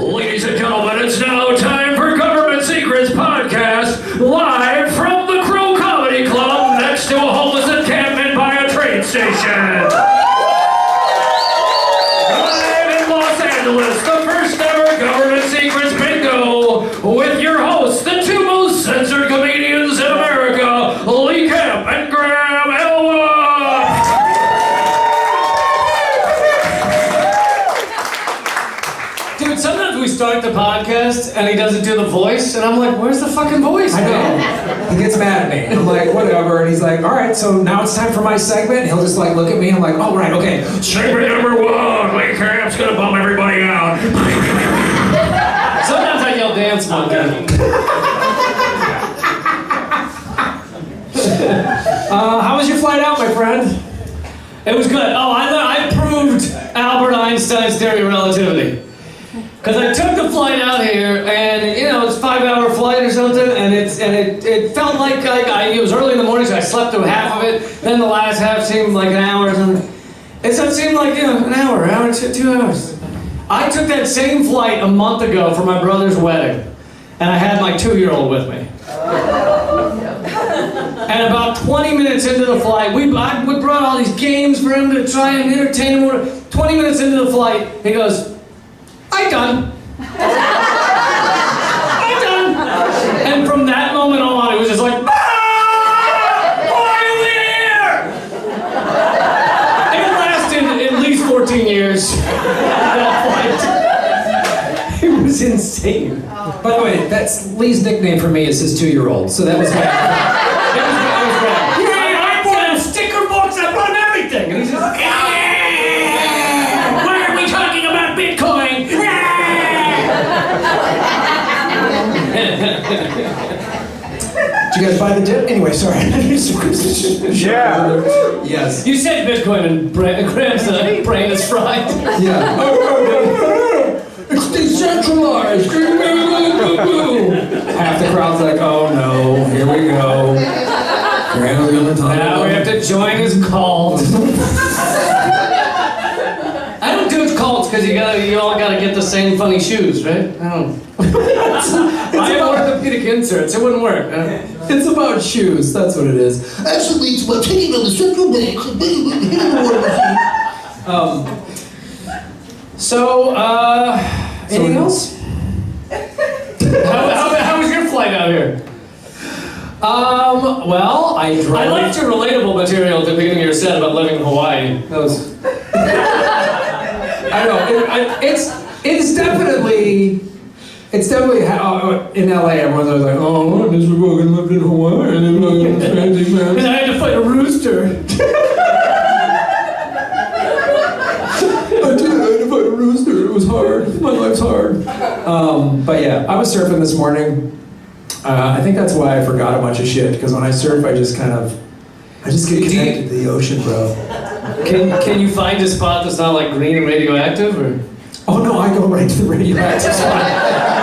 Ladies and gentlemen, it's now time for Government Secrets Podcast, live from the Crow Comedy Club next to a homeless encampment by a train station. Live in Los Angeles, the first ever Government Secrets Bingo, with your hosts, the two most censored comedians in America, Lee Camp and Graham Elwood. Dude, sometimes we start the podcast and he doesn't do the voice, and I'm like, where's the fucking voice, I man? know. He gets mad at me. I'm like, whatever. And he's like, all right, so now it's time for my segment. And he'll just like look at me. I'm like, oh, right, okay. Segment number one, Lee Camp's gonna bum everybody out. Sometimes I yell dance monkey. How was your flight out, my friend? It was good. Oh, I proved Albert Einstein's theory of relativity. Because I took the flight out here, and you know, it's a 5-hour flight or something, and it felt like it was early in the morning, so I slept through half of it. Then the last half seemed like an hour or something. It seemed like, you know, an hour, 2 hours. I took that same flight a month ago for my brother's wedding, and I had my 2-year-old with me. And about 20 minutes into the flight, we brought all these games for him to try and entertain him. 20 minutes into the flight, he goes, I'm done. I'm done. And from that moment on, it was just like, why are we here? It lasted at least 14 years. That flight. It was insane. By the way, that's Lee's nickname for me is his 2-year-old. So that was my... It was great. Yeah, I brought him sticker books, I brought him everything. And he's just like, why are we talking about Bitcoin? Did you guys buy the dip? Anyway, sorry. Yeah. Yes. You said Bitcoin and Graham's brain is fried. Yeah. It's decentralized. Half the crowd's like, oh no, here we go. Graham's gonna talk Now we have to join his cult. I don't do cults because you all gotta get the same funny shoes, right? I don't. I have orthopedic inserts. It wouldn't work. It's about shoes. That's what it is. Actually, it's about taking on the central bank. Anything else? How was your flight out here? Well, I liked your relatable material at the beginning of your set about living in Hawaii. That was... I know. It's definitely how in LA everyone's always like, oh, this fucking lived in Hawaii and it was fancy man. And I had to fight a rooster. I had to fight a rooster. It was hard. My life's hard. But yeah, I was surfing this morning. I think that's why I forgot a bunch of shit, because when I surf, I just get connected to the ocean, bro. Can you find a spot that's not like green and radioactive, or? Oh no, I go right to the radioactive spot.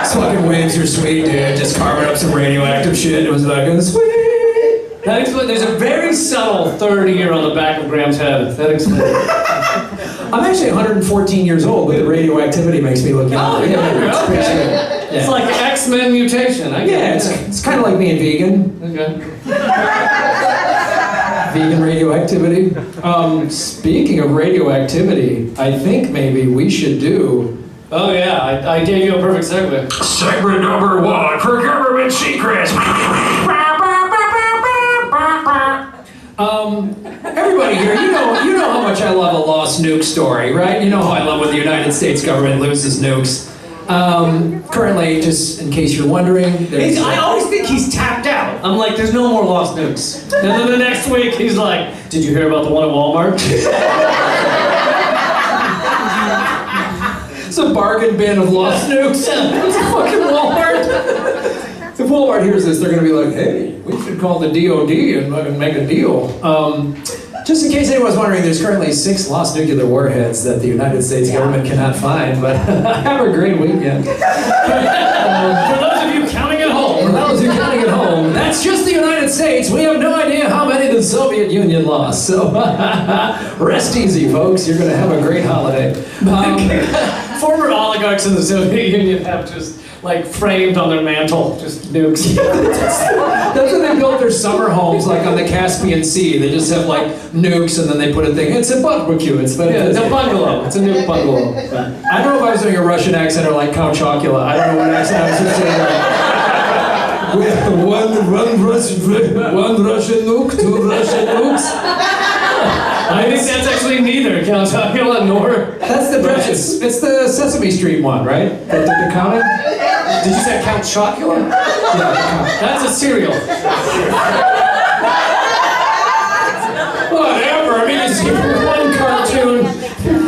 These fucking waves are sweet, dude. Just carving up some radioactive shit. It was fucking sweet. That explains. There's a very subtle third ear on the back of Graham's head. That explains. I'm actually 114 years old, but the radioactivity makes me look young. Oh, yeah, okay. Yeah. It's like X-Men mutation. It's kind of like being vegan. Okay. Vegan radioactivity. Speaking of radioactivity, I think maybe we should do... Oh yeah, I gave you a perfect segue. Segment number one for Government Secrets. Everybody here, you know how much I love a lost nuke story, right? You know how I love when the United States government loses nukes. Currently, just in case you're wondering, I always think he's tapped out. I'm like, there's no more lost nukes. And then the next week, he's like, did you hear about the one at Walmart? It's a bargain bin of lost nukes. It's a fucking Walmart. If Walmart hears this, they're gonna be like, hey, we should call the DOD and fucking make a deal. Just in case anyone's wondering, there's currently 6 lost nuclear warheads that the United States government cannot find, but have a great weekend. For those of you counting at home, that's just the United States. We have no idea how many the Soviet Union lost, so rest easy, folks. You're gonna have a great holiday. For former oligarchs in the Soviet Union have just like framed on their mantle, just nukes. That's when they built their summer homes, like on the Caspian Sea. They just have like nukes, and then they put a thing. It's a barbecue. It's It's a bungalow. It's a nuke bungalow. I don't know if I was doing a Russian accent or like Count Chocula. I don't know what accent I was just saying. One Russian nuke, two Russian nukes. I think that's actually neither Count Chocula nor. That's the it's the Sesame Street one, right? The counting. Did you say Count Chocula? Yeah. That's a cereal. Whatever. I mean, it's one cartoon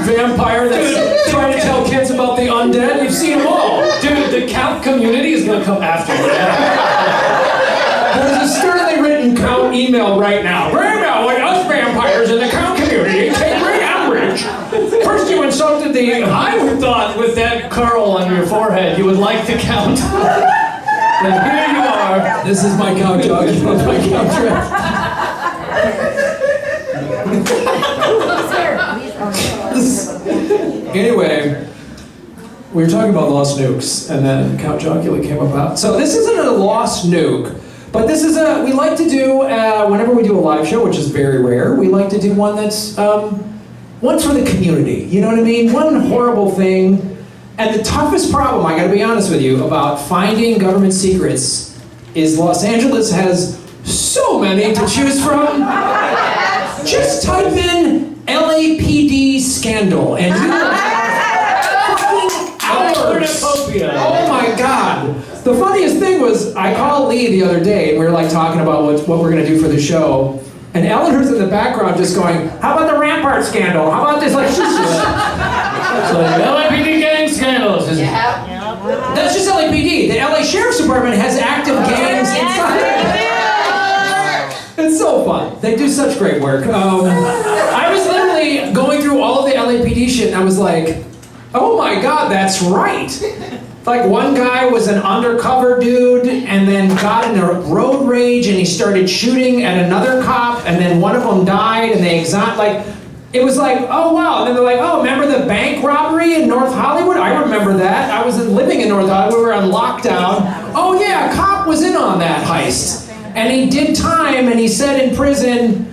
vampire that's trying to tell kids about the undead. We've seen them all. Dude, the Count community is gonna come after you. There's a sternly written Count email right now. Right now, like us vampires in the Count community take great umbrage. First you insulted the... I would thought with that curl on your forehead, you would like the Count. And here you are. This is my Count Chocula, my Count draft. Anyway, we were talking about lost nukes, and then Count Chocula came about. So this isn't a lost nuke, but this is we like to do, whenever we do a live show, which is very rare, we like to do one that's, one for the community, you know what I mean? One horrible thing. And the toughest problem, I gotta be honest with you, about finding government secrets is Los Angeles has so many to choose from. Just type in LAPD scandal and you will fucking hours. Oh my God. The funniest thing was, I called Lee the other day and we were like talking about what we're gonna do for the show. And Eleanor's in the background just going, how about the Rampart scandal? How about this? Like, she's just... So LAPD gang scandals. That's just LAPD. The LA Sheriff's Department has active gangs inside. It's so fun. They do such great work. I was literally going through all of the LAPD shit and I was like, oh my God, that's right. Like one guy was an undercover dude and then got in a road rage and he started shooting at another cop and then one of them died and they it was like, oh wow, and then they're like, oh, remember the bank robbery in North Hollywood? I remember that. I was living in North Hollywood, we were on lockdown. Oh yeah, a cop was in on that heist. And he did time and he said in prison,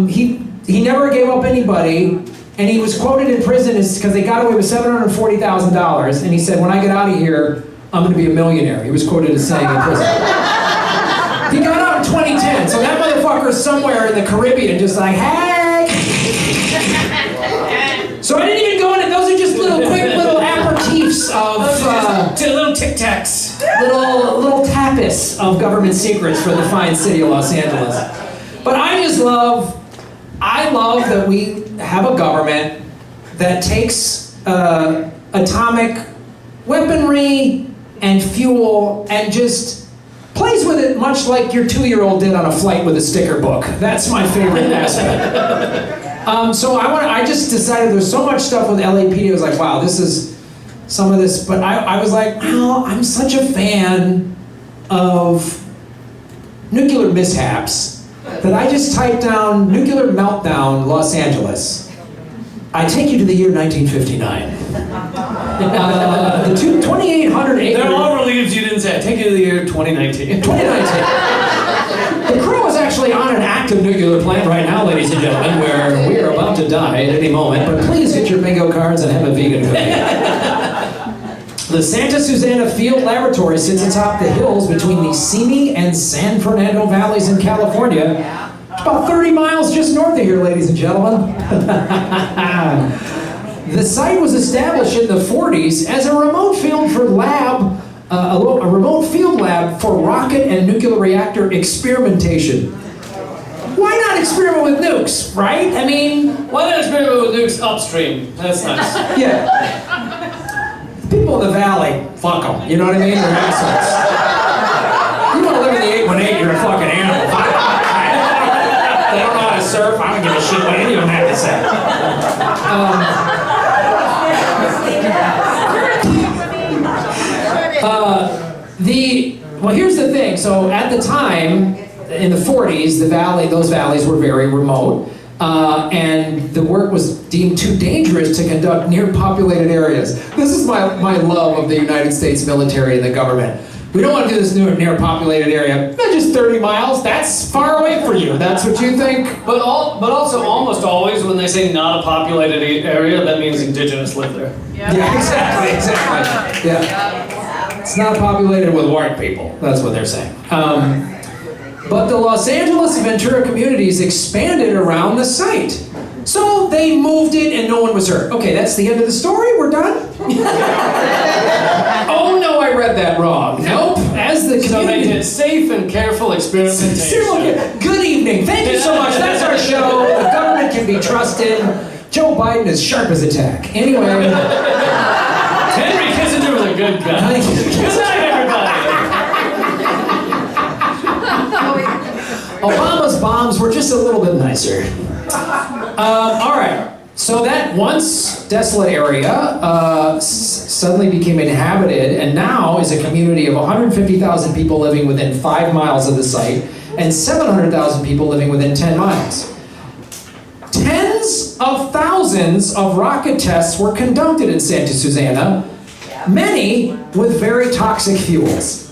he never gave up anybody. And he was quoted in prison because they got away with $740,000. And he said, when I get out of here, I'm going to be a millionaire. He was quoted as saying in prison. He got out in 2010, so that motherfucker's somewhere in the Caribbean just like, hey! So I didn't even go into, those are just quick little aperitifs of... little Tic Tacs. Little tapas of government secrets for the fine city of Los Angeles. But I love that we have a government that takes atomic weaponry and fuel and just plays with it much like your 2-year-old did on a flight with a sticker book. That's my favorite aspect. So I just decided there's so much stuff with LAPD. I was like, wow, this is some of this. But I was like, oh, I'm such a fan of nuclear mishaps that I just typed down nuclear meltdown Los Angeles. I take you to the year 1959. The 2,800 acre... They're all relieved you didn't say it. Take you to the year 2019. 2019. The crew is actually on an active nuclear plant right now, ladies and gentlemen, where we are about to die at any moment, but please get your bingo cards and have a vegan cookie. The Santa Susana Field Laboratory sits atop the hills between the Simi and San Fernando valleys in California. It's about 30 miles just north of here, ladies and gentlemen. The site was established in the 40s as a remote field for a remote field lab for rocket and nuclear reactor experimentation. Why not experiment with nukes, right? I mean... Why not experiment with nukes upstream? That's nice. Yeah. People in the valley, fuck them. You know what I mean? They're assholes. You want to live in the 818, you're a fucking animal. They don't know how to surf. I don't give a shit what any of them have to say. Well, here's the thing. So at the time, in the 40s, those valleys were very remote. and the work was deemed too dangerous to conduct near populated areas. This is my love of the United States military and the government. We don't want to do this near populated area. Just 30 miles, that's far away for you. That's what you think? But also almost always when they say not a populated area, that means indigenous live there. Yeah, exactly. Yeah. It's not populated with white people. That's what they're saying. But the Los Angeles Ventura communities expanded around the site. So they moved it and no one was hurt. Okay, that's the end of the story? We're done? Oh no, I read that wrong. Nope. As the So they community... did safe and careful experimentation. Good evening. Thank you so much. That's our show. The government can be trusted. Joe Biden is sharp as a tack. Anyway... Henry Kissinger was a good guy. Good night, everybody. Obama's bombs were just a little bit nicer. All right. So that once desolate area suddenly became inhabited and now is a community of 150,000 people living within 5 miles of the site and 700,000 people living within 10 miles. Tens of thousands of rocket tests were conducted in Santa Susana, many with very toxic fuels,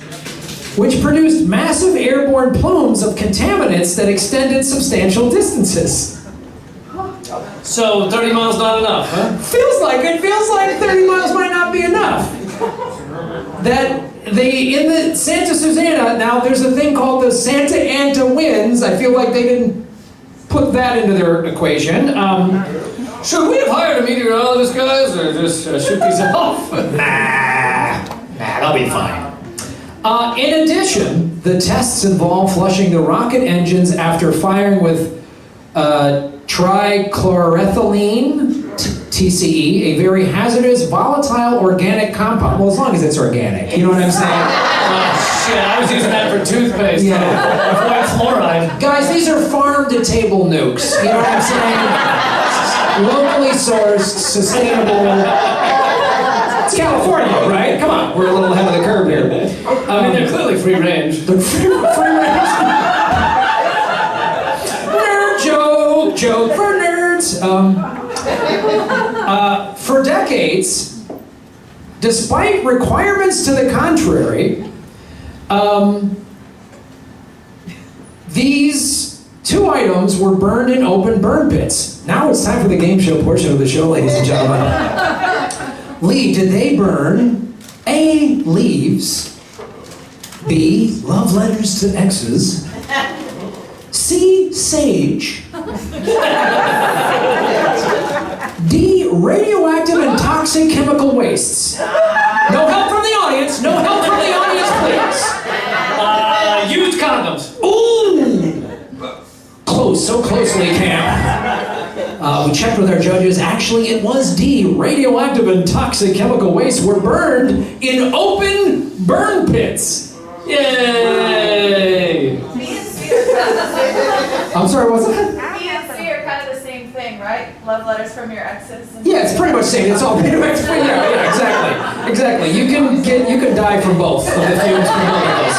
which produced massive airborne plumes of contaminants that extended substantial distances. So 30 miles not enough, huh? Feels like 30 miles might not be enough. In the Santa Susana, now there's a thing called the Santa Ana winds. I feel like they didn't put that into their equation. Should we have hired a meteorologist, guys, or just shoot these off? Nah, they'll be fine. In addition, the tests involve flushing the rocket engines after firing with trichloroethylene, TCE, a very hazardous, volatile organic compound. Well, as long as it's organic, you know what I'm saying? Oh, shit, I was using that for toothpaste. Yeah. White fluoride. Guys, these are farm-to-table nukes, you know what I'm saying? Locally sourced, sustainable. It's California, right? Come on, we're a little ahead of the curve here. I mean, they're clearly free range. They're free range. Nerd joke for nerds. For decades, despite requirements to the contrary, these two items were burned in open burn pits. Now it's time for the game show portion of the show, ladies and gentlemen. Lee, did they burn A, leaves, B, love letters to exes, C, sage, D, radioactive and toxic chemical wastes? No help from the audience, no help from the audience, please. Used condoms. Ooh! Close, so closely, Cam. We checked with our judges. Actually, it was D. Radioactive and toxic chemical wastes were burned in open burn pits. Yay! B and C are kind of the same. I'm sorry, what's that? B and C are kind of the same thing, right? Love letters from your exes. And Yeah, it's pretty much the same. It's all pretty much yeah, exactly. You can die from both of the fumes from both of those.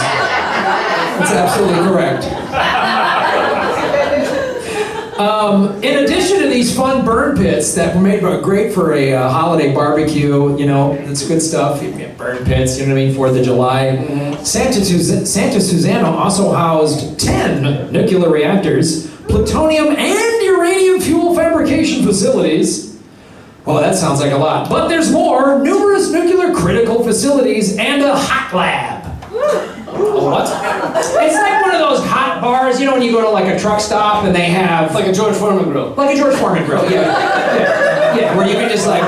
That's absolutely correct. In addition to these fun burn pits that were made great for a holiday barbecue, you know, it's good stuff. You get burn pits, you know what I mean, 4th of July. Santa Susana also housed 10 nuclear reactors, plutonium and uranium fuel fabrication facilities. Well, that sounds like a lot. But there's more. Numerous nuclear critical facilities and a hot lab. What? It's like one of those hot bars, you know, when you go to like a truck stop and they have... Like a George Foreman grill. Like a George Foreman grill, yeah, where you can just like,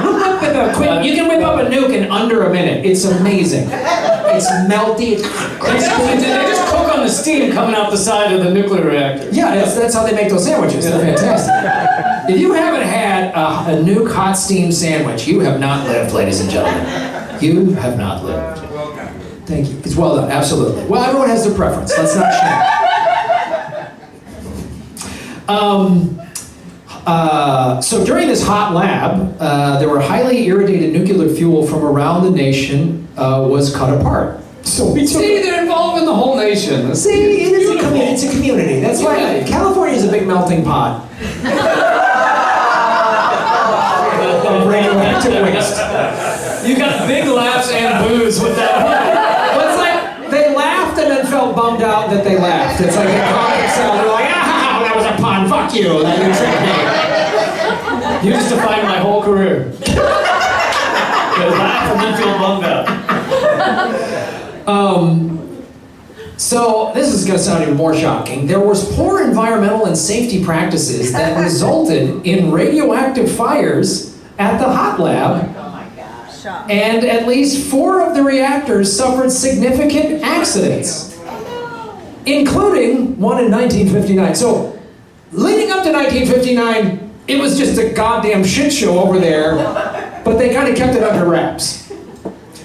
you can whip up a nuke in under a minute. It's amazing. It's melty, it's crispy. They just cook on the steam coming out the side of the nuclear reactor. Yeah, that's how they make those sandwiches. They're fantastic. If you haven't had a nuke hot steam sandwich, you have not lived, ladies and gentlemen. You have not lived. Thank you. It's well done, absolutely. Well, everyone has their preference. Let's not share. So during this hot lab, there were highly irradiated nuclear fuel from around the nation was cut apart. So we took See, they're involving the whole nation. See, it is it's a community. That's why California is a big melting pot of radioactive waste. You got big laughs and boos with that one. Well, it's like they laughed and then felt bummed out that they laughed. It's like they caught themselves. They're like, ah, that was a pun. Fuck you. That you tricked me. You just defined my whole career. They laugh and then feel bummed out. So this is going to sound even more shocking. There was poor environmental and safety practices that resulted in radioactive fires at the hot lab. And at least 4 of the reactors suffered significant accidents, including one in 1959. So, leading up to 1959, it was just a goddamn shit show over there, but they kind of kept it under wraps.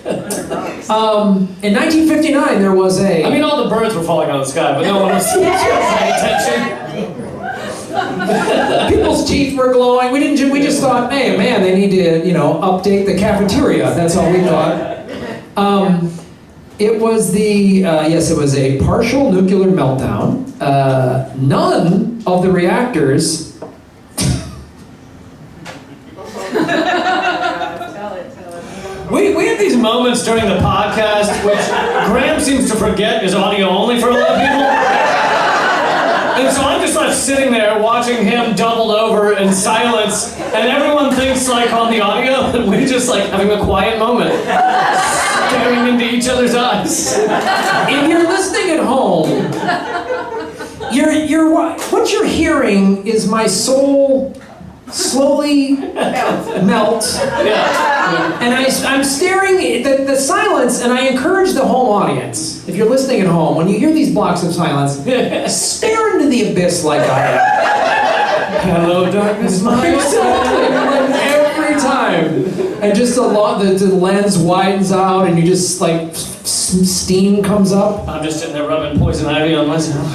In 1959, there was a... I mean, all the birds were falling out of the sky, but no one was paying attention. People's teeth were glowing. We just thought, hey, man, they need to, update the cafeteria. That's all we thought. It was it was a partial nuclear meltdown. None of the reactors. We have these moments during the podcast, which Graham seems to forget is audio only for a lot of people. And so I'm just like sitting there watching him doubled over in silence, and everyone thinks like on the audio that we're just like having a quiet moment, staring into each other's eyes. If you're listening at home, what you're hearing is my soul slowly melt. Yeah. And I'm staring at the silence, and I encourage the home audience, if you're listening at home, when you hear these blocks of silence, stare into the abyss like I am. Hello, darkness, my old friend. Every time. And just the lens widens out, and you just like steam comes up. I'm just sitting there rubbing poison ivy on myself.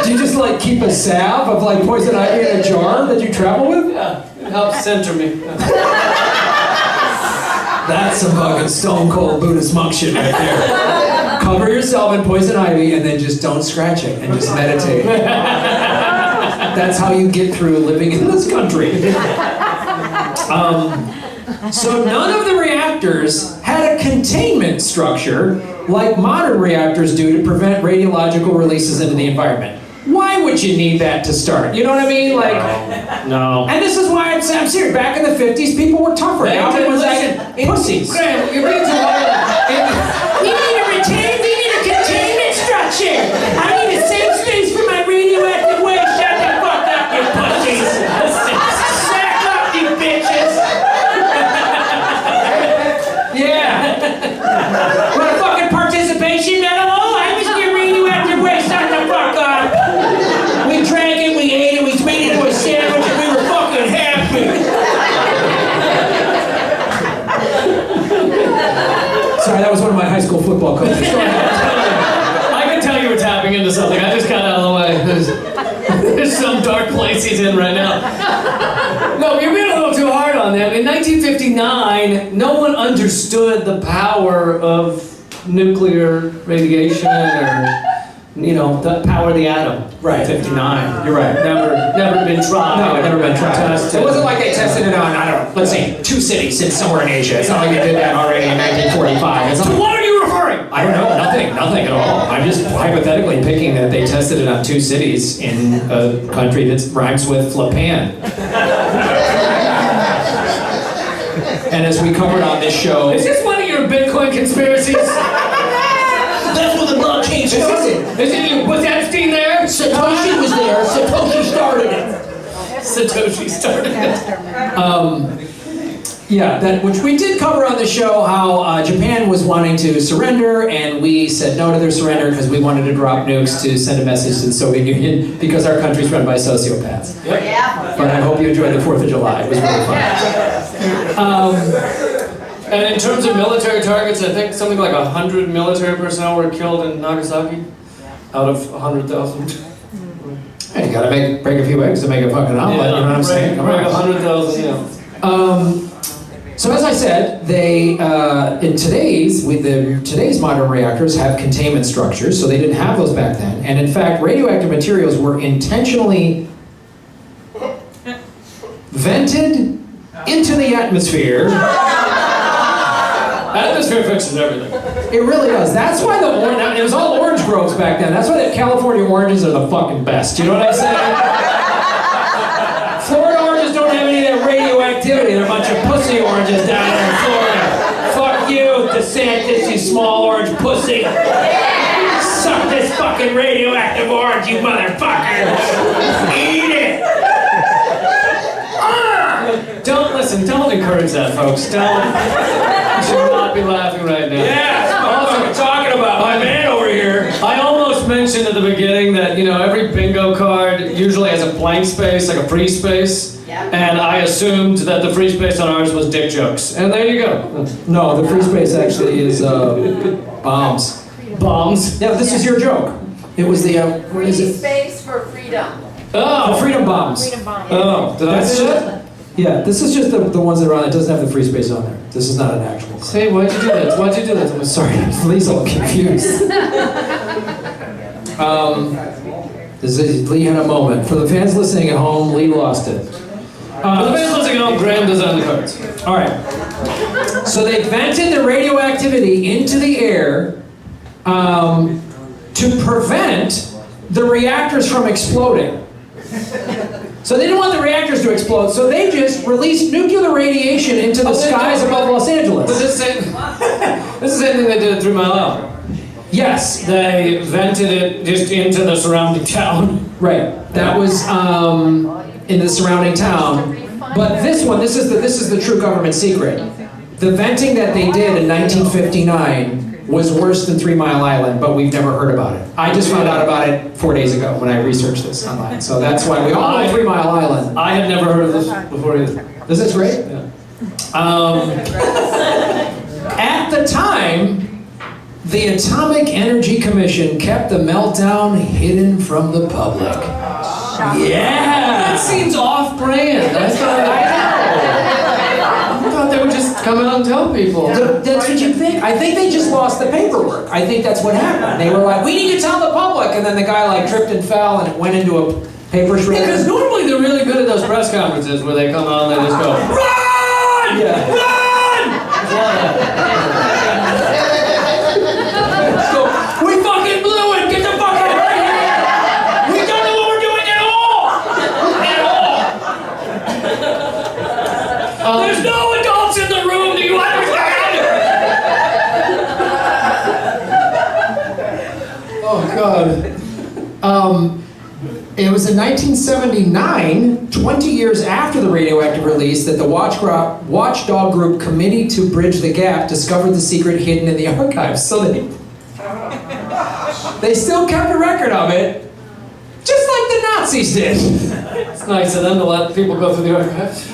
Do you just like keep a salve of like poison ivy in a jar that you travel with? Yeah, it helps center me. That's some fucking stone cold Buddhist monk shit right there. Cover yourself in poison ivy and then just don't scratch it and just meditate. That's how you get through living in this country. So none of the reactors had a containment structure like modern reactors do to prevent radiological releases into the environment. Why would you need that to start? You know what I mean? Like, No. and this is why I'm serious. Back in the 50s, people were tougher. Now everyone's like pussies. Graham, you're being too wild. We need a containment structure. I need a safe space for my radioactive waste. Shut the fuck up, you pussies. Sack up, you bitches. Yeah. Want a fucking participation medal? Oh, I was your radioactive waste. Shut the fuck up. We drank it, we ate it, we made it into a sandwich, and we were fucking happy. Sorry, that was one of my high school football coaches. I can tell you were tapping into something. I just got out of the way. There's some dark place he's in right now. No, you're being a little too hard on them. In 1959, no one understood the power of nuclear radiation or, the power of the atom. Right. 59. You're right. Never been tried. No, never been tried. Tested. It wasn't like they tested it on, let's say, 2 cities in somewhere in Asia. It's not like they did that already in 1945. It's not To what are you referring? I don't know, nothing at all. I'm just hypothetically picking that they tested it on 2 cities in a country that rhymes with Flapan. And as we covered on this show... Is this one of your Bitcoin conspiracies? That's where the blockchain started. Was Epstein there? Satoshi was there. Satoshi started it. Satoshi started it. Which we did cover on the show, how Japan was wanting to surrender, and we said no to their surrender because we wanted to drop nukes to send a message to the Soviet Union because our country's run by sociopaths. Yeah. But I hope you enjoyed the 4th of July. It was really fun. And in terms of military targets, I think something like 100 military personnel were killed in Nagasaki out of 100,000. Hey, you gotta break a few eggs to make a fucking omelet, you know what I'm saying? Break 100,000, yeah. So as I said, they in today's modern reactors have containment structures, so they didn't have those back then. And in fact, radioactive materials were intentionally vented into the atmosphere. Atmosphere fixes everything. It really does. That's why it was all orange groves back then. That's why the California oranges are the fucking best. You know what I'm saying? Florida oranges don't have any of that radioactivity. They're a bunch of pussy oranges down there in Florida. Fuck you, DeSantis, you small orange pussy. Suck this fucking radioactive orange, you motherfucker. Eat it. Don't encourage that, folks. You should not be laughing right now. Yeah, that's what I'm talking about. My man over here. I almost mentioned at the beginning that, every bingo card usually has a blank space, like a free space. Yeah. And I assumed that the free space on ours was dick jokes. And there you go. No, the free space actually is bombs. Bombs. Yeah, this is your joke. It was the what Free is it? space for freedom. Oh. The freedom bombs. Freedom bomb. Oh, did I That's do it? that? Yeah, this is just the ones that are on it. It doesn't have the free space on there. This is not an actual card. Say, why'd you do that? Why'd you do that? I'm sorry, Lee's all confused. This is, Lee had a moment. For the fans listening at home, Lee lost it. For the fans listening at home, Graham designed the cards. All right. So they vented the radioactivity into the air to prevent the reactors from exploding. So they didn't want the reactors to explode, so they just released nuclear radiation into the skies above Los Angeles. But this is the same thing they did at 3 Mile Island. Yes. They vented it just into the surrounding town. Right. That was in the surrounding town. But this is the true government secret. The venting that they did in 1959 was worse than 3 Mile Island, but we've never heard about it. I just found out about it 4 days ago when I researched this online. So that's why we all know 3 Mile Island. I had never heard of this before either. This is great. Yeah. At the time, the Atomic Energy Commission kept the meltdown hidden from the public. That seems off-brand. I thought they would just come out and tell people. That's what you think. I think they just lost the paperwork. I think that's what happened. They were like, we need to tell the public. And then the guy tripped and fell and it went into a paper shredder. Because normally they're really good at those press conferences where they come out and they just go, RUN! Yeah. RUN! So, we fucking blew it! Get the fuck out of here! We don't know what we're doing at all! At all! There's no adults in the room, do you understand? Oh, God. It was in 1979, 20 years after the radioactive release, that the watchdog group Committee to Bridge the Gap discovered the secret hidden in the archives. So they still kept a record of it, just like the Nazis did. It's nice of them to let people go through the archives.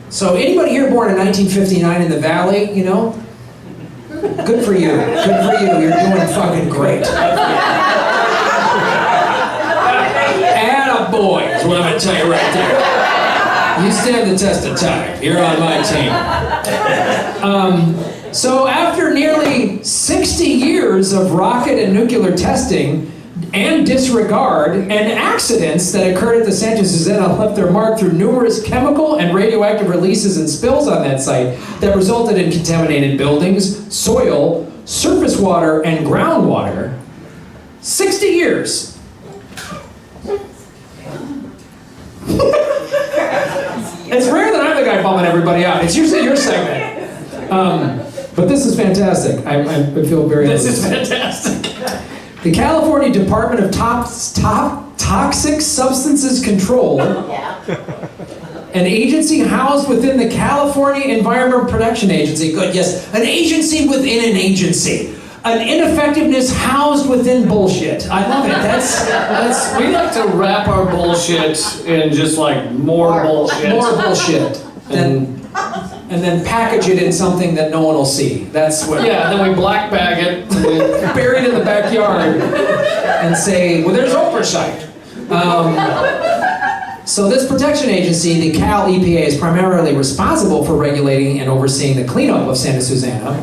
So anybody here born in 1959 in the Valley, good for you. Good for you. You're doing fucking great. Attaboy is what I'm going to tell you right there. You stand the test of time. You're on my team. So after nearly 60 years of rocket and nuclear testing and disregard, and accidents that occurred at the Sanchez Zeta left their mark through numerous chemical and radioactive releases and spills on that site that resulted in contaminated buildings, soil, surface water, and groundwater. 60 years. It's rare that I'm the guy bumming everybody out. It's usually your segment. But this is fantastic. I feel very... This is fantastic. The California Department of Toxic Substances Control, an agency housed within the California Environment Protection Agency. Good, yes. An agency within an agency. An ineffectiveness housed within bullshit. I love it. We like to wrap our bullshit in just more bullshit. More bullshit. And then package it in something that no one will see. That's what... Yeah, then we black bag it. Bury it in the backyard and say, well, there's oversight. So this protection agency, the Cal EPA, is primarily responsible for regulating and overseeing the cleanup of Santa Susana.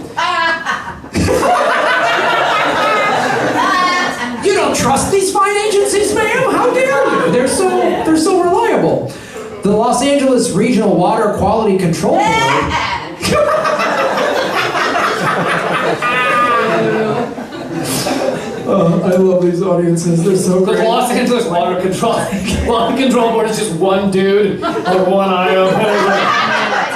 You don't trust these fine agencies, ma'am? How dare you? They're so reliable. The Los Angeles Regional Water Quality Control Board. I love these audiences. They're so The great. Los Angeles Water Control Board is just one dude with one eye open.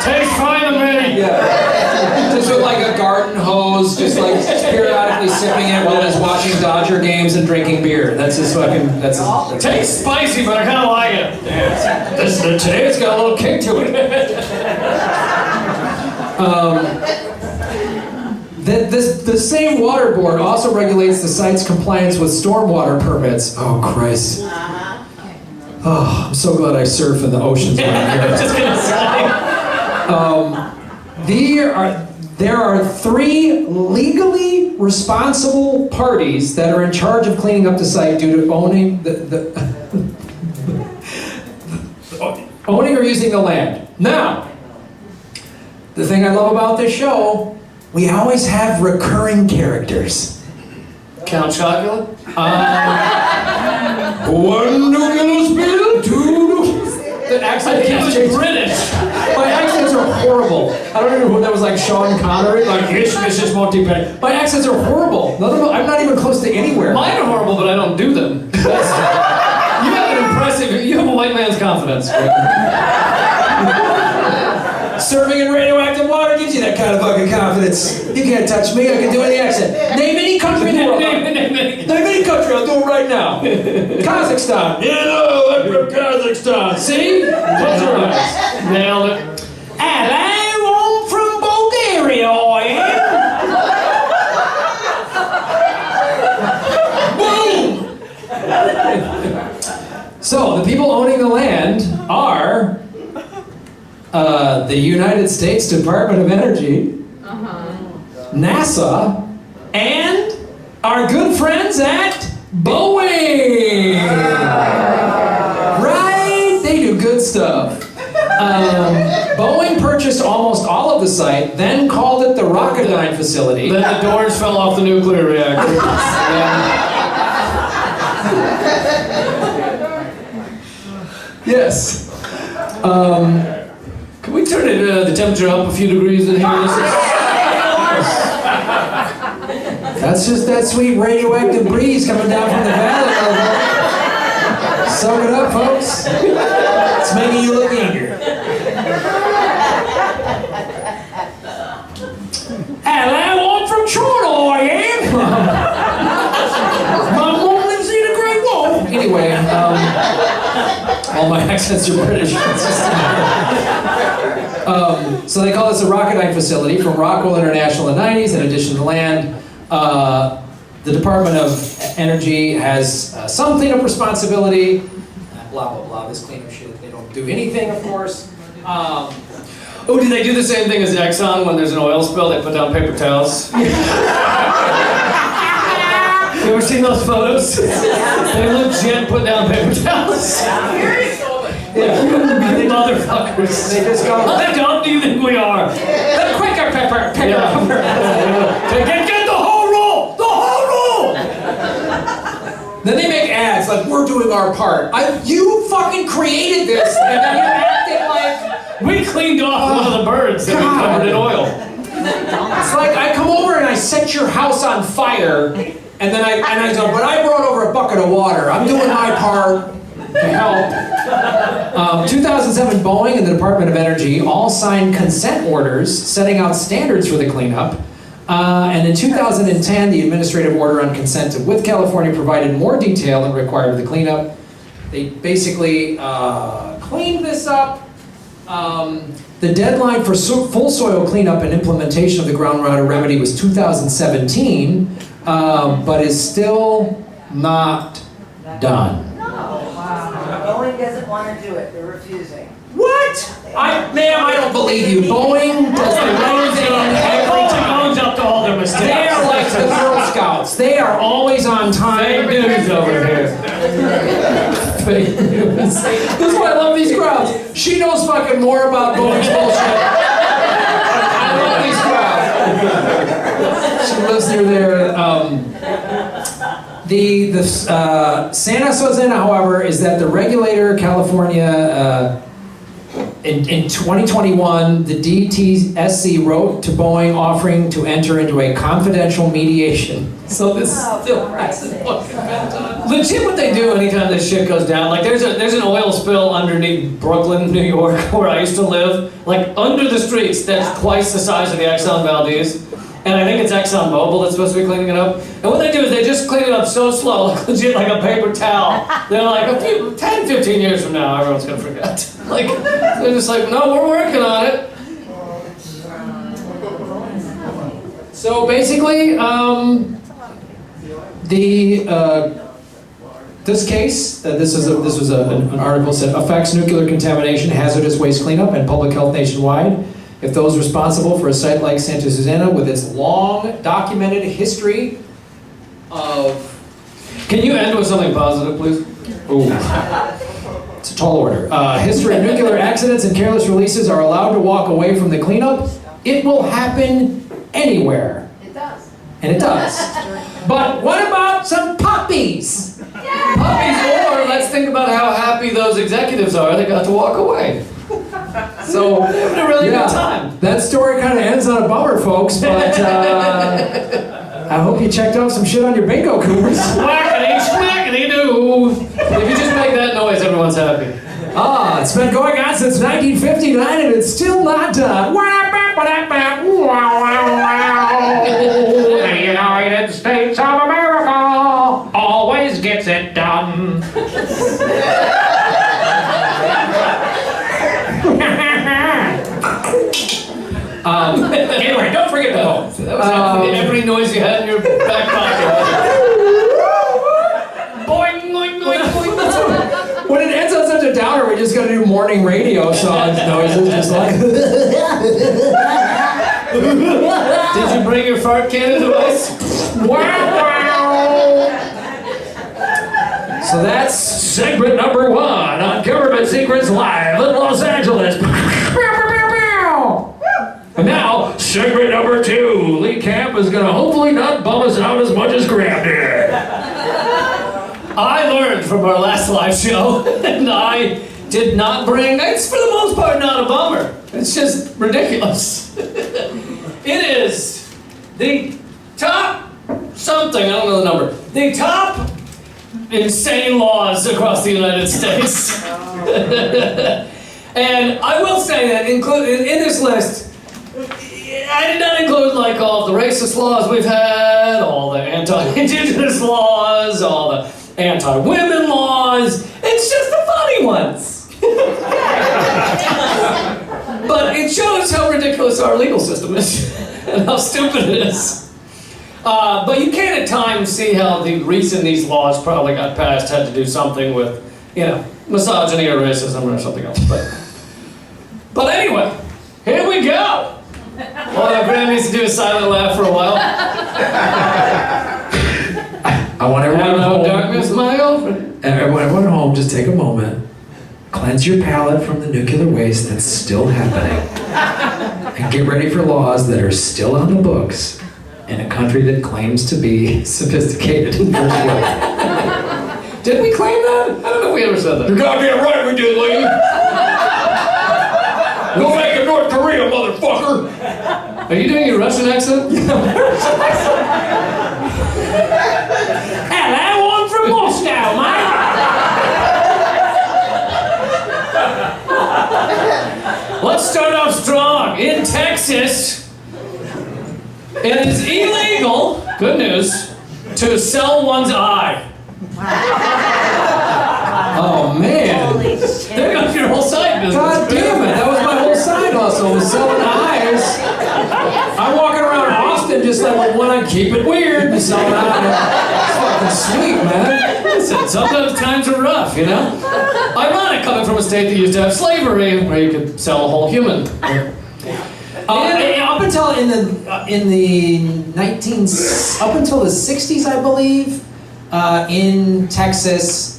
Tastes fine to me. Yeah. Just with like a garden hose, just like periodically sipping it while he's watching Dodger games and drinking beer. That's his fucking. That's his. Tastes spicy, but I kind of like it. Today it's got a little kick to it. The same water board also regulates the site's compliance with stormwater permits. Oh, Christ. Oh, I'm so glad I surf in the oceans around here. Just gonna say. There are 3 legally responsible parties that are in charge of cleaning up the site due to owning owning or using the land. Now, the thing I love about this show, we always have recurring characters. Count Chocula? One nuclear spill, 2 The accent He keeps was changing. British. My accents are horrible. I don't even know who that was, like Sean Connery. Like, yes, Mrs. Montepenny. My accents are horrible. No, I'm not even close to anywhere. Mine are horrible, but I don't do them. You have an impressive, you have a white man's confidence. Serving in radioactive water gives you that kind of fucking confidence. You can't touch me. I can do any accent. Name any country in the world. Name any country. I'll do it right now. Kazakhstan. Yeah, no, I'm from Kazakhstan. See? Close your eyes. Nailed it. And I'm from Bulgaria, I am. Boom! So, the people owning the land are the United States Department of Energy, NASA, and our good friends at Boeing. Right? They do good stuff. Boeing purchased almost all of the site, then called it the Rocketdyne facility. Then the doors fell off the nuclear reactor. Yes. Can we turn the temperature up a few degrees in here? That's just that sweet radioactive breeze coming down from the valley. Soak it up, folks. It's making you look younger. Hello, I'm from Toronto, I am. My mom lives in a Great Wall. Anyway, all my accents are British. So they call this a Rocketdyne facility from Rockwell International in the 90s. In addition to land, the Department of Energy has some cleanup responsibility. Blah, blah, blah. This cleanup shit, they don't do anything, of course. Oh, do they do the same thing as Exxon when there's an oil spill? They put down paper towels. You ever seen those photos? They legit put down paper towels. Yeah, motherfuckers. They just go, How dumb do you think we are? the quicker pepper. Get the whole roll! The whole roll! Then they make ads like, we're doing our part. You fucking created this, and then you're acting like... We cleaned off one of the birds that we covered in oil. It's like I come over and I set your house on fire, and then I go, but I brought over a bucket of water. I'm doing my part to help. 2007, Boeing and the Department of Energy all signed consent orders setting out standards for the cleanup. And in 2010, the administrative order on consent with California provided more detail than required of the cleanup. They basically cleaned this up. The deadline for full soil cleanup and implementation of the groundwater remedy was 2017, but is still not done. Boeing doesn't want to do it, they're refusing. What? Ma'am, I don't believe you. Boeing does the right thing every time. Owns up to all their mistakes. They are like the Girl Scouts. They are always on time. Fake news over here. fake news. This is why I love these crowds. She knows fucking more about Boeing's bullshit. I love these crowds. She lives near there. The Santa Sozena, however, is that the regulator, California, in 2021, the DTSC wrote to Boeing offering to enter into a confidential mediation. So this still hasn't fucking been done. Legit, what they do anytime this shit goes down, like there's an oil spill underneath Brooklyn, New York, where I used to live, like under the streets, that's twice the size of the Exxon Valdez. And I think it's Exxon Mobil that's supposed to be cleaning it up. And what they do is they just clean it up so slow, like legit like a paper towel. They're like, 10, 15 years from now, everyone's gonna forget. Like, they're just like, no, we're working on it. So basically, this case, this was an article said affects nuclear contamination, hazardous waste cleanup, and public health nationwide. If those responsible for a site like Santa Susana with its long documented history of... Can you end with something positive, please? Ooh. It's a tall order. History of nuclear accidents and careless releases are allowed to walk away from the cleanup. It will happen anywhere. It does. And it does. But what about some puppies? Puppies, or let's think about how happy those executives are they got to walk away. So, They had a really good time. That story kind of ends on a bummer, folks, but I hope you checked out some shit on your bingo coopers. Whackity, schmackity doo. If you just make that noise, everyone's happy. It's been going on since 1959 and it's still not done. The United States of America always gets it done. Anyway, don't forget the vote. That was every noise you had in your back pocket. Boing, boing, boing, boing. When it ends on such a downer, we're just gonna do morning radio songs noises, just like. Did you bring your fart can device? So that's Segment number 1 on Government Secrets Live in Los Angeles. And now, segment number 2. Lee Camp is going to hopefully not bum us out as much as Graham did. I learned from our last live show, and I did not bring, it's for the most part not a bummer. It's just ridiculous. It is the top something, I don't know the number, the top insane laws across the United States. And I will say that in this list, I did not include like all the racist laws we've had, all the anti-indigenous laws, all the anti-women laws. It's just the funny ones. But it shows how ridiculous our legal system is and how stupid it is. But you can at times see how the reason these laws probably got passed had to do something with, misogyny or racism or something else. But anyway, here we go. Well, Graham needs to do a silent laugh for a while. I want everyone Hello, home. darkness, my old friend. Everyone at home, just take a moment. Cleanse your palate from the nuclear waste that's still happening. And get ready for laws that are still on the books in a country that claims to be sophisticated in first world. Did we claim that? I don't know if we ever said that. You're goddamn right we did, Lee. Go back to North Korea, motherfucker. Are you doing your Russian accent? Hello, I'm from Moscow, mate. Let's start off strong. In Texas, it is illegal, good news, to sell one's eye. Oh, man. Holy shit. There goes your whole side business. God damn it, that was my whole side hustle, was selling eyes. I'm walking around Austin just like, well, when I keep it weird, and selling eyes. It's fucking sweet, man. Listen, sometimes times are rough, Ironic coming from a state that used to have slavery, where you could sell a whole human. Up until in the 60s, I believe, in Texas,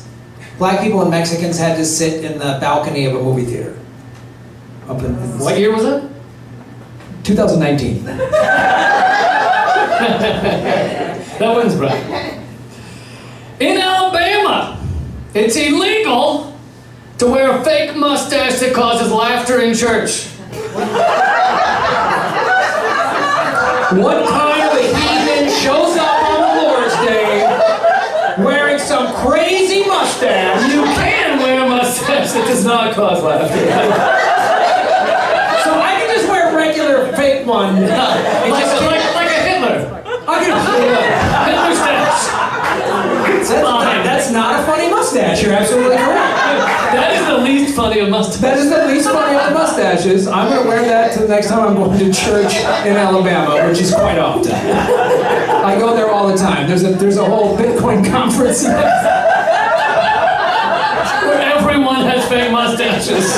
black people and Mexicans had to sit in the balcony of a movie theater. Up in What year was that? 2019. That one's right. In Alabama, it's illegal to wear a fake mustache that causes laughter in church. What kind of a heathen shows up on the Lord's Day wearing some crazy mustache? You can wear a mustache that does not cause laughter. So I can just wear a regular fake one. like a Hitler. I can. Hitler stash. That's not a funny mustache. You're absolutely correct. That is the least funny of mustaches. That is the least funny of the mustaches. I'm going to wear that to the next time I'm going to church in Alabama, which is quite often. I go there all the time. There's a whole Bitcoin conference where everyone has fake mustaches.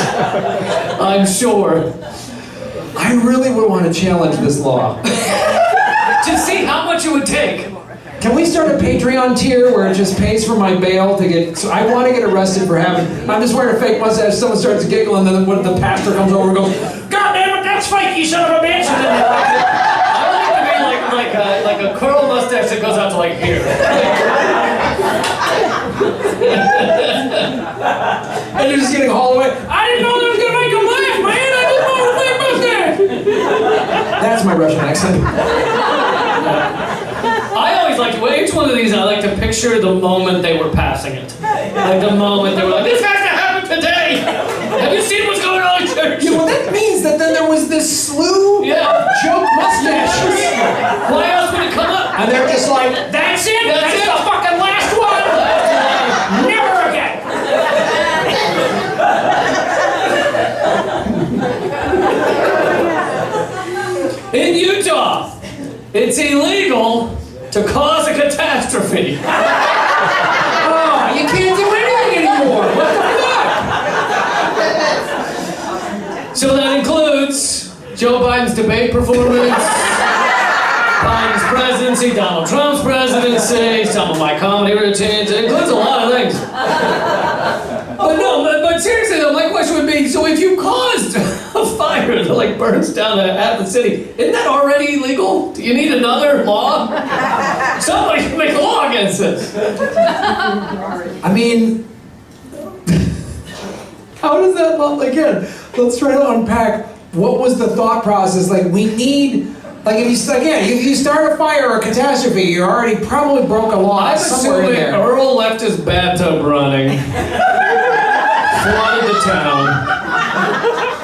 I'm sure. I really would want to challenge this law. To see how much it would take. Can we start a Patreon tier where it just pays for my bail to get... So I want to get arrested for having... I'm just wearing a fake mustache, someone starts to giggle, and then when the pastor comes over and goes, God damn it, that's fake, you son of a bitch! And then they're like, I want it to be like a curl mustache that goes out to like here. and you're just getting hauled away. I didn't know that was going to make him laugh, man! I just want a fake mustache! That's my Russian accent. I always like to, with each one of these, I like to picture the moment they were passing it. Like the moment they were like, this has to happen today! Have you seen what's going on in church? Yeah, well, that means that then there was this slew of joke mustaches. Why else would it come up? And they're just like, that's it! That's it. the fucking last one! Never again! In Utah, it's illegal to cause a catastrophe. Oh, you can't do anything anymore! What the fuck? So that includes Joe Biden's debate performance, Biden's presidency, Donald Trump's presidency, some of my comedy routines. It includes a lot of things. But seriously though, my question would be, so if you caused a fire that like burns down half the city, isn't that already illegal? Do you need another law? Somebody can make a law against this. I mean, how does that look? Again, let's try to unpack what was the thought process. Like, we need, like, if you start a fire or a catastrophe, you already probably broke a law I'm somewhere in assuming there. Earl left his bathtub running, flooded the town,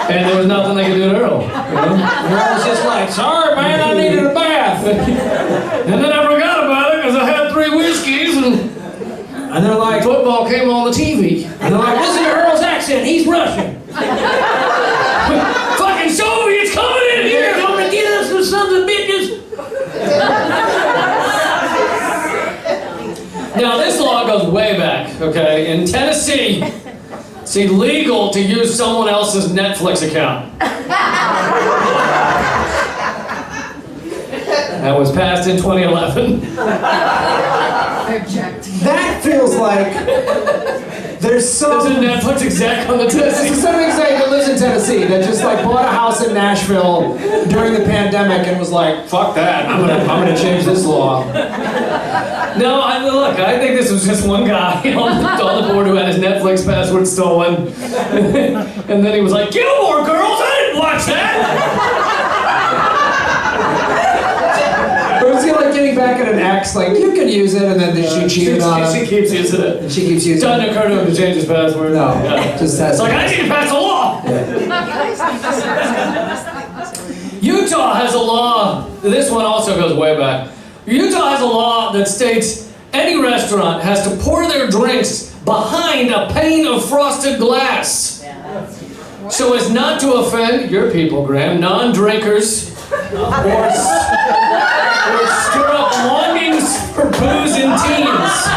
and there was nothing they could do to Earl. You know? And Earl was just like, sorry, man, I needed a bath. And then I forgot about it because I had 3 whiskeys and they're like, football came on the TV. and they're like, listen to Earl's accent, he's Russian. Fucking Soviets coming in here! They're coming to get us, the sons of bitches. Now this law goes way back, okay? In Tennessee, it's illegal to use someone else's Netflix account. That was passed in 2011. That feels like there's some... There's a Netflix exec on the Tennessee. There's some exec that lives in Tennessee that just like bought a house in Nashville during the pandemic and was like, fuck that, I'm gonna change this law. No, look, I think this was just one guy on the board who had his Netflix password stolen. And then he was like, Gilmore Girls, I didn't watch that! Or was he like getting back at an ex, like, you can use it, and then she cheated on him? She keeps using it. And she keeps using It doesn't occur to him to change his password. No, Yeah. just has It's like, I need to pass a law! Utah has a law, this one also goes way back. Utah has a law that states any restaurant has to pour their drinks behind a pane of frosted glass. So as not to offend your people, Graham, non-drinkers, or stir up longings for booze in teens.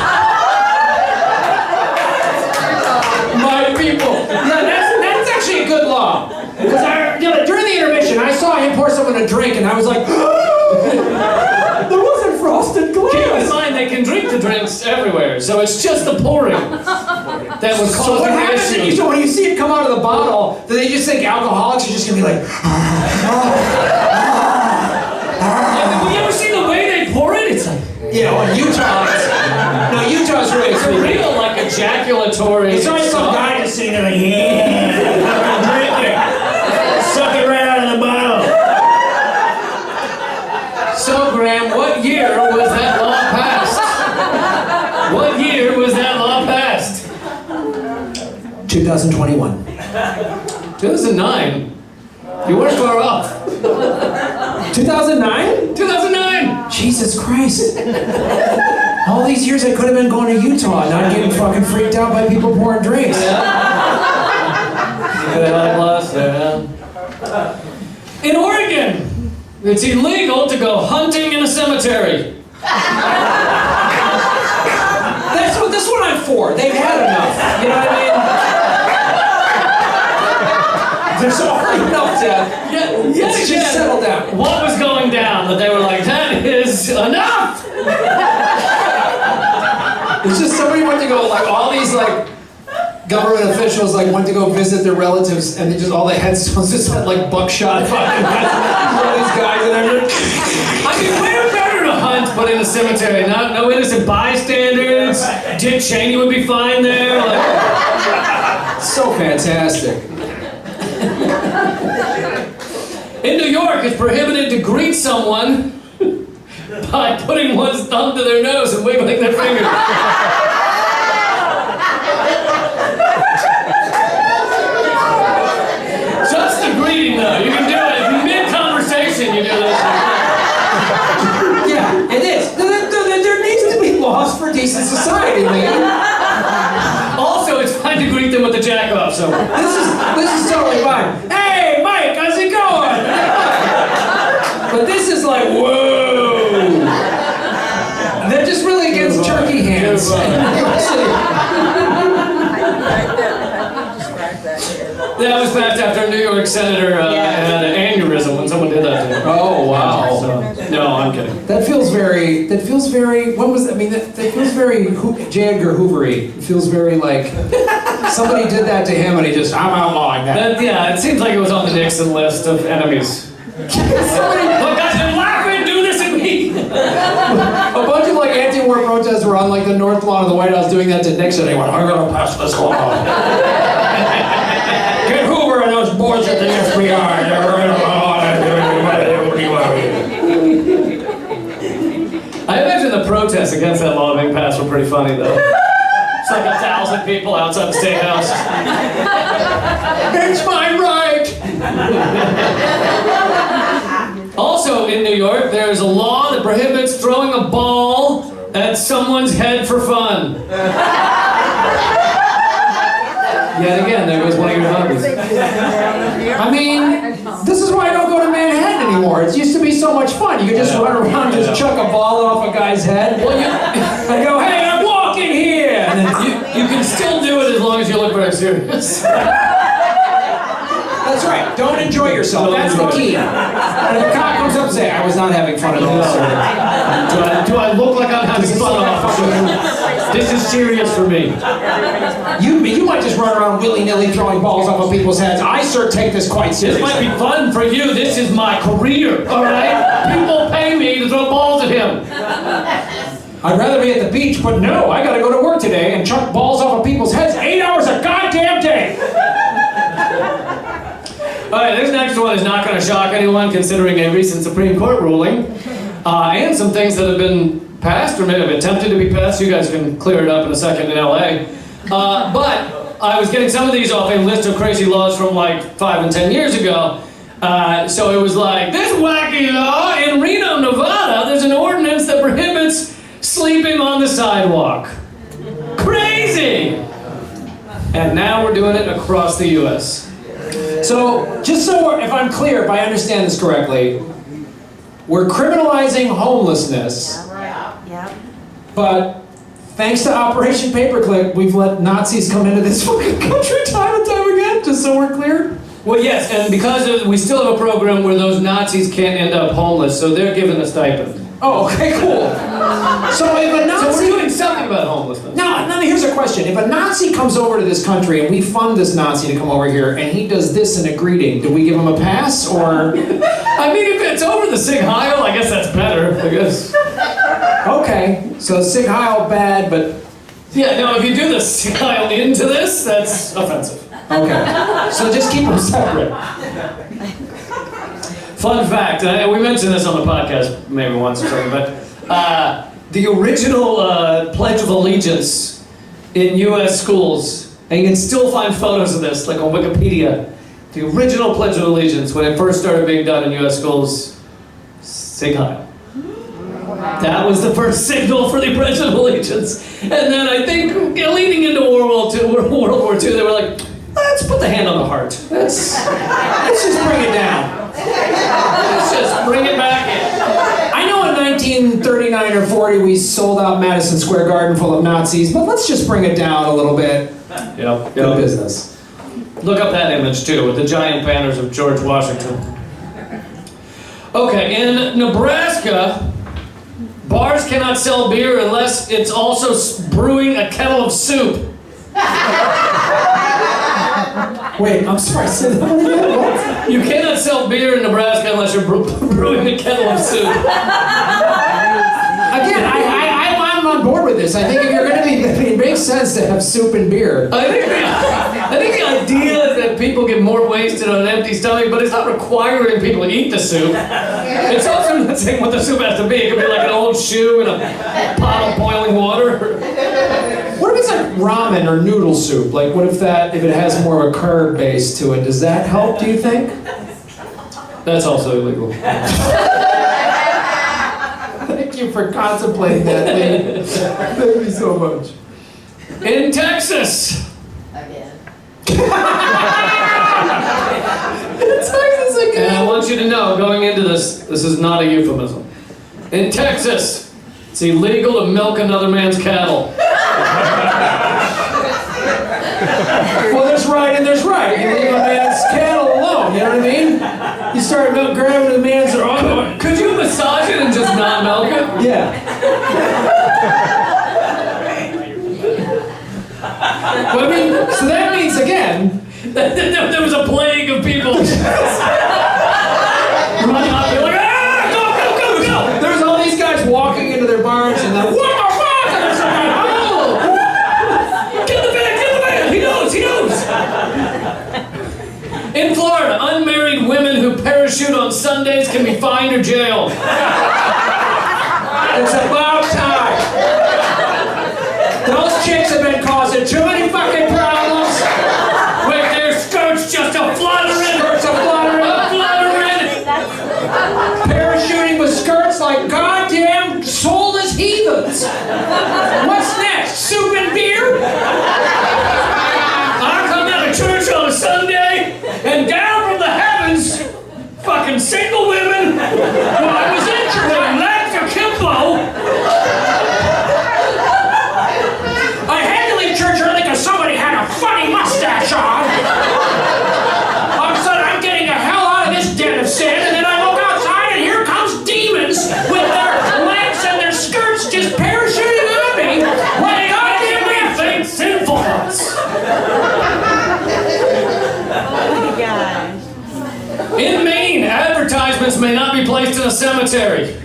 my people. Yeah, that's actually a good law. Because during the intermission, I saw him pour someone a drink, and I was like, there wasn't frosted glass. Keep in mind they can drink the drinks everywhere, so it's just the pouring. that would cause So what the happens issue. is when you see it come out of the bottle, do they just think alcoholics are just gonna be like, Have you ever seen the way they pour it? It's like, Utah's really it's a real, like, ejaculatory. It's always some guy just sitting there like, yeah, drink it. Suck it right out of the bottle. So, Graham, what year was that law passed? What year was that law passed? 2021. 2009. You weren't far off. 2009? 2009. Jesus Christ. All these years I could have been going to Utah, not getting fucking freaked out by people pouring drinks. In Oregon, it's illegal to go hunting in a cemetery. That's what I'm for. They've had enough. You know what I mean? There's already enough to... Yes, just settle down. What was going down that they were like, that is enough? It's just somebody went to go, like, all these, like, government officials, like, went to go visit their relatives, and they just, all they headstones just had, like, buckshot fucking all these guys, and they're like... I mean, we're better to hunt, but in a cemetery. No innocent bystanders. Dick Cheney would be fine there. Like, So fantastic. in New York, it's prohibited to greet someone by putting one's thumb to their nose and wiggling their finger. Just the greeting, though. You can do it. If you're mid-conversation, you do this. Yeah, it is. There needs to be laws for decent society, man. Also, it's fine to greet them with the jack off, so. This is totally fine. Hey, Mike, how's it going? But this is like, whoa. They're just really against turkey hands. That was passed after a New York senator had an aneurysm when someone did that to him. Oh, wow. So, no, I'm kidding. That feels very, when was, I mean, that feels very J. Edgar Hoover-y. It feels very like, somebody did that to him and he just, I'm outlawing that. Yeah, it seems like it was on the Nixon list of enemies. Look, guys, you're laughing, do this at me! A bunch of like anti-war protesters were on like the north lawn of the White House doing that to Nixon. They went, I'm gonna pass this law. Get Hoover and those boys at the FBI. I imagine the protests against that law being passed were pretty funny, though. It's like 1,000 people outside the State House. It's my right! Also in New York, there's a law that prohibits throwing a ball at someone's head for fun. Yet again, there goes one of your hobbies. I mean, this is why I don't go to Manhattan anymore. It used to be so much fun. You could just run around, just chuck a ball off a guy's head. Well, I go, hey, I'm walking here! And then you can still do it as long as you look very serious. that's right. Don't enjoy yourself. That's the key. And if a cop comes up and says, I was not having fun at all, sir. Do I look like I'm having fun? This is serious for me. You might just run around willy-nilly throwing balls off of people's heads. I, sir, take this quite This seriously. might be fun for you. This is my career, all right? People pay me to throw balls at him. I'd rather be at the beach, but no, I gotta go to work today and chuck balls off of people's heads 8 hours a goddamn day. All right, this next one is not going to shock anyone considering a recent Supreme Court ruling and some things that have been passed or maybe have attempted to be passed. You guys can clear it up in a second in LA. But I was getting some of these off a list of crazy laws from like 5 and 10 years ago. So it was like, this wacky law in Reno, Nevada, there's an ordinance that prohibits sleeping on the sidewalk. Crazy! And now we're doing it across the US. So, just so if I'm clear, if I understand this correctly, we're criminalizing homelessness, but thanks to Operation Paperclip, we've let Nazis come into this fucking country time and time again, just so we're clear? Well, yes, and because we still have a program where those Nazis can't end up homeless, so they're given a stipend. Oh, okay, cool. So if a So Nazi... we're doing something about homelessness. Now, here's a question. If a Nazi comes over to this country and we fund this Nazi to come over here and he does this in a greeting, do we give him a pass or... I mean, if it's over the Sig Heil, I guess that's better, I guess. Okay, so Sig Heil bad, but... Yeah, no, if you do the Sig Heil into this, that's offensive. Okay, so just keep them separate. Fun fact, we mentioned this on the podcast maybe once or something, but the original Pledge of Allegiance in U.S. schools, and you can still find photos of this, like on Wikipedia, the original Pledge of Allegiance, when it first started being done in U.S. schools, Sig Heil. That was the first signal for the Pledge of Allegiance. And then I think leading into World War II, they were like, let's put the hand on the heart. Let's just bring it down. Let's just bring it back in. I know in 1939 or 40 we sold out Madison Square Garden full of Nazis, but let's just bring it down a little bit. Yep. Good business. Look up that image too, with the giant banners of George Washington. Okay, in Nebraska, bars cannot sell beer unless it's also brewing a kettle of soup. Wait, I'm sorry, say that again? What? You cannot sell beer in Nebraska unless you're brewing a kettle of soup. Again, I'm on board with this. I think if you're going to be, it makes sense to have soup and beer. I think the idea is that people get more wasted on an empty stomach, but it's not requiring people to eat the soup. It's also not saying what the soup has to be. It could be like an old shoe in a pot of boiling water. What if it's like ramen or noodle soup? Like, what if it has more of a carb base to it? Does that help, do you think? That's also illegal. Thank you for contemplating that, Lee. Thank you so much. In Texas. Again. Texas again. And I want you to know, going into this is not a euphemism. In Texas, it's illegal to milk another man's cattle. Well, there's right and there's right. You leave a man's cattle alone, you know what I mean? You start grabbing the man's... Could you massage it and just not milk it? Yeah. Well, I mean, so that means, again... There was a plague of people running out there like, go! There's all these guys walking into their barns and then, what the fuck? And there's some guy, oh! Kill the man! He knows! In Florida, unmarried women who parachute on Sundays can be fined or jailed. It's about time. Those chicks have been causing too many fucking problems. With their skirts just a-fluttering. Skirts a-fluttering. Parachuting with skirts like goddamn soulless heathens. What's next? Soup and beer? I come out of church on a Sunday, and down from the heavens, fucking single women, who I was injured in legs akimbo. I had to leave church early because somebody had a funny mustache on. All of a sudden, I'm getting the hell out of this den of sin, and then I look outside, and here comes demons with their legs and their skirts just parachuting on me. What goddamn me think sinful thoughts. In Maine, advertisements may not be placed in a cemetery.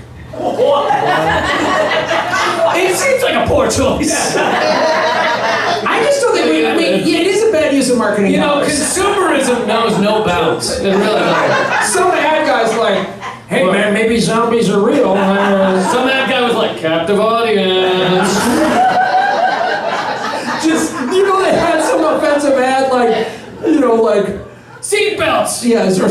It seems like a poor choice. I just don't think I mean, yeah, it is a bad use of marketing. You know, dollars. consumerism knows no bounds. It really does. Some ad guy's like, hey man, maybe zombies are real. Some ad guy was like, captive audience. Just, you know, they had some offensive ad like, you know, like, Seatbelts. yeah, is there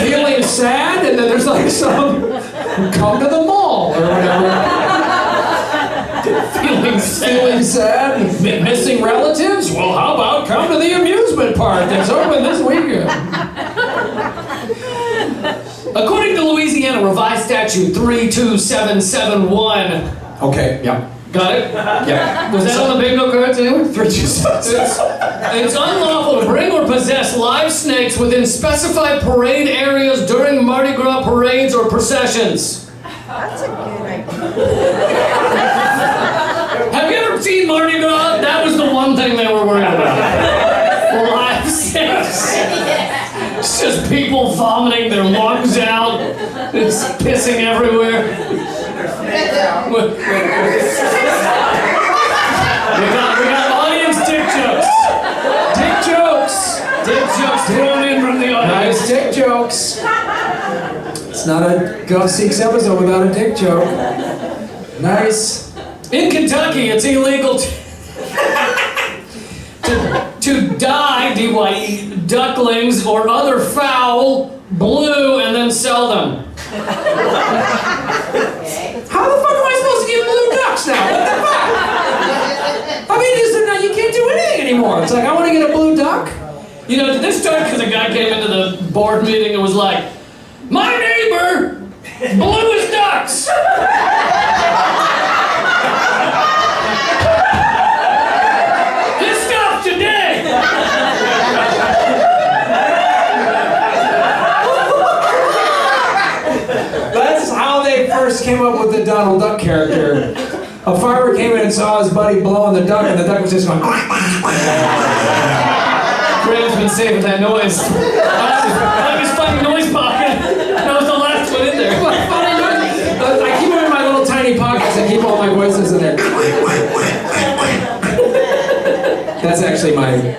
feeling sad, and then there's like some come to the mall or whatever. Feeling sad, missing relatives. Well, how about come to the amusement park that's open this weekend? According to Louisiana Revised Statute 32771, Okay, yeah. Got it? Yeah. Was that on the bingo cards anyway? 3, 2, 6. It's unlawful to bring or possess live snakes within specified parade areas during Mardi Gras parades or processions. That's a good idea. Have you ever seen Mardi Gras? That was the one thing they were worried about. Live snakes. It's just people vomiting their lungs out. It's pissing everywhere. We got audience dick jokes. Dick jokes. Dick jokes thrown in from the audience. Nice dick jokes. It's not a Go Seeks episode without a dick joke. Nice. In Kentucky, it's illegal to dye, D-Y-E, ducklings or other fowl blue and then sell them. How the fuck am I supposed to get blue ducks now? What the fuck? I mean, you can't do anything anymore. It's like, I want to get a blue duck. You know, did this start because a guy came into the board meeting and was like, my neighbor, blue as ducks. This stuff today. That's how they first came up with the Donald Duck character. A farmer came in and saw his buddy blowing the duck, and the duck was just going. Graham's been saving that noise. I was fucking noise pocket. That was the last one in there. Funny noise. I keep them in my little tiny pockets and keep all my voices in there. That's actually my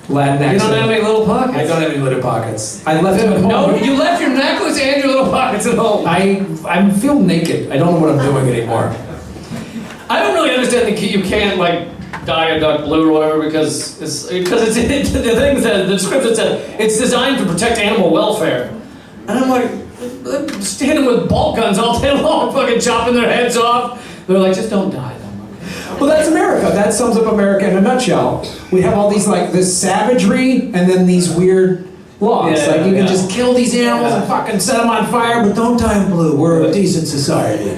Latin accent. You don't have any little pockets? I don't have any little pockets. I left them at home. No, you left your necklace and your little pockets at home. I feel naked. I don't know what I'm doing anymore. I don't really understand that you can't like dye a duck blue or whatever because it's the thing that the description said it's designed to protect animal welfare, and I'm like standing with bolt guns all day long, fucking chopping their heads off. They're like, just don't dye them. Well, that's America. That sums up America in a nutshell. We have all these like this savagery and then these weird laws. Yeah, like you can yeah. just kill these animals and fucking set them on fire, but don't dye them blue. We're a decent society.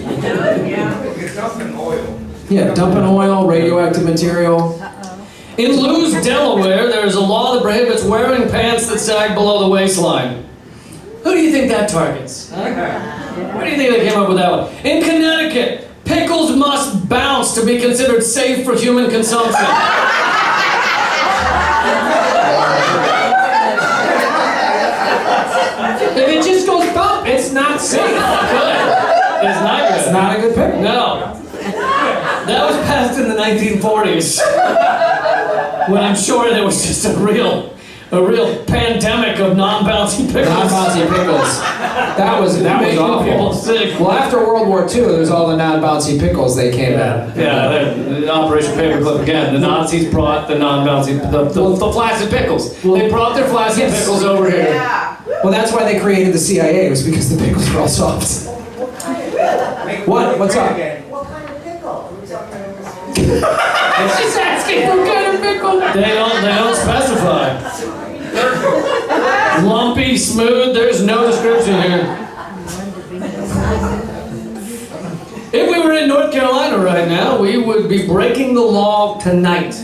Yeah, dumping oil, radioactive material. In Lewes, Delaware, there's a law that prohibits wearing pants that sag below the waistline. Who do you think that targets? Huh? Where do you think they came up with that one? In Connecticut, pickles must bounce to be considered safe for human consumption. If it just goes bump, it's not safe. Good. It's not good. It's not a good pickle. No. That was passed in the 1940s. When I'm sure there was just a real pandemic of non-bouncy pickles. Non-bouncy pickles. That was Making awful. people sick. Well, after World War II, there's all the non-bouncy pickles they came in. Yeah, the Operation Paperclip again. The Nazis brought the non-bouncy, the flaccid pickles. They brought their flaccid pickles over here. Yeah. Well, that's why they created the CIA. It was because the pickles were all soft. What? What's up? What kind of pickle? Are we talking about? She's asking what kind of pickle. They don't specify. Lumpy, smooth. There's no description here. If we were in North Carolina right now, we would be breaking the law tonight.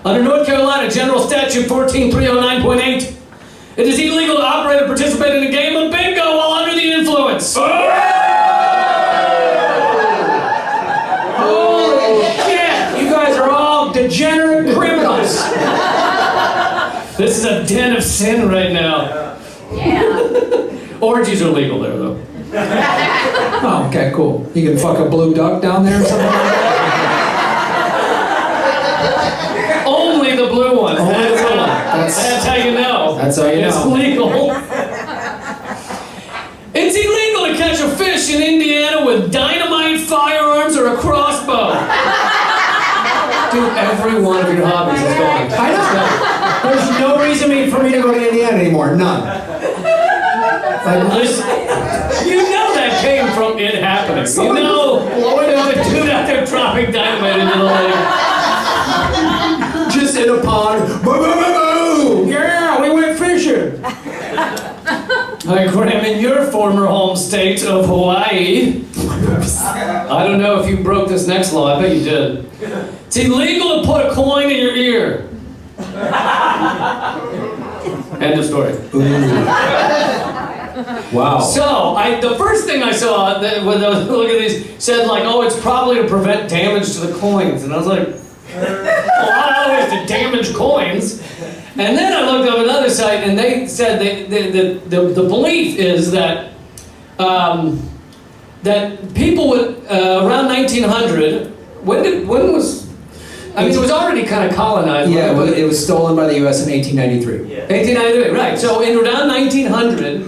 Under North Carolina General Statute 14309.8, it is illegal to operate or participate in a game of bingo while under the influence. Holy shit! You guys are all degenerate criminals. This is a den of sin right now. Yeah. Orgies are legal there, though. Oh, okay, cool. You can fuck a blue duck down there or something like that? Only the blue one. Only the blue one. That's how you know. That's how you It's know. legal. It's illegal to catch a fish in Indiana with dynamite, firearms, or a crossbow. Dude, every one of your hobbies is gone. I know. There's no reason for me to go to Indiana anymore. None. Listen, you know that came from it happening. You know, there's a dude out there dropping dynamite into the lake. Just in a pond. Boom, boom, boom, boom. Yeah, we went fishing. Like Graham, in your former home state of Hawaii. I don't know if you broke this next law. I bet you did. It's illegal to put a coin in your ear. End of story. Wow. So, the first thing I saw when I was looking at these said like, oh, it's probably to prevent damage to the coins. And I was like, well, not always to damage coins. And then I looked up another site and they said the belief is that that people would, around 1900, when was, I mean, it was already kind of colonized. Yeah, it was stolen by the U.S. in 1893. Yeah. 1893, right. So in around 1900,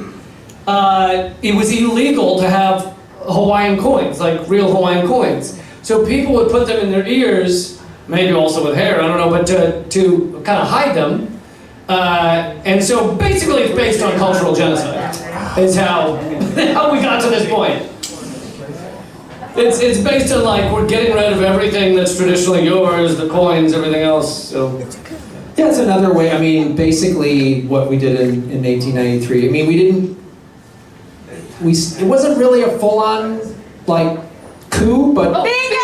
it was illegal to have Hawaiian coins, like real Hawaiian coins. So people would put them in their ears, maybe also with hair, I don't know, but to kind of hide them. And so basically it's based on cultural genocide. It's how we got to this point. It's based on like, we're getting rid of everything that's traditionally yours, the coins, everything else, so. Yeah, it's another way. I mean, basically what we did in 1893. I mean, it wasn't really a full-on, like, coup, but... Bingo!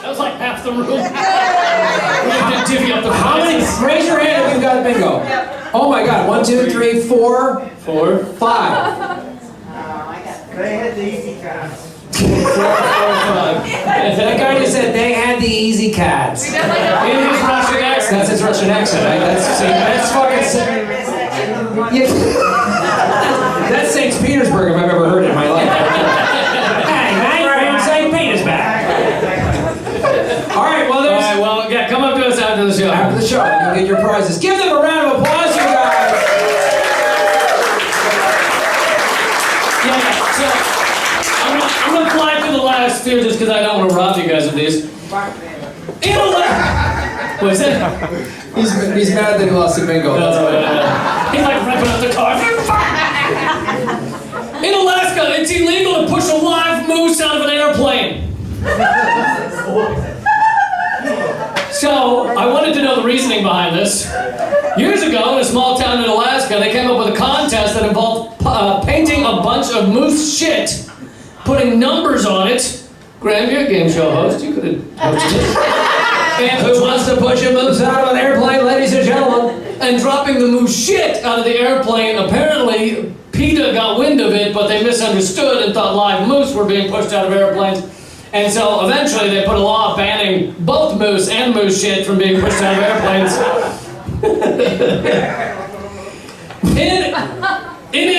That was like half the room. We had to divvy up the How many? prizes. Raise your hand if you've got bingo. Yep. Oh my God, 1, 2, 3, 4, 4, 5. They had the easy cards. 4, 5. That guy just said they had the easy cards. We definitely have In his Russian accent. That's his Russian accent, right? That's fucking... Yeah. That's St. Petersburg if I've ever heard it in my life. Hey, mate, from St. Petersburg. All right, well, there's... Alright, well, yeah, come up to us after the show. After the show, you'll get your prizes. Give them a round of applause, you guys. Yeah, so I'm gonna fly through the last few just because I don't want to rob you guys of these. What is that? He's mad that he lost the bingo. That's why. He's like ripping up the car. In Alaska, it's illegal to push a live moose out of an airplane. So, I wanted to know the reasoning behind this. Years ago, in a small town in Alaska, they came up with a contest that involved painting a bunch of moose shit, putting numbers on it. Graham, you're a game show host. You could have hosted it. And who wants to push a moose out of an airplane, ladies and gentlemen? And dropping the moose shit out of the airplane. Apparently, PETA got wind of it, but they misunderstood and thought live moose were being pushed out of airplanes. And so eventually they put a law banning both moose and moose shit from being pushed out of airplanes. in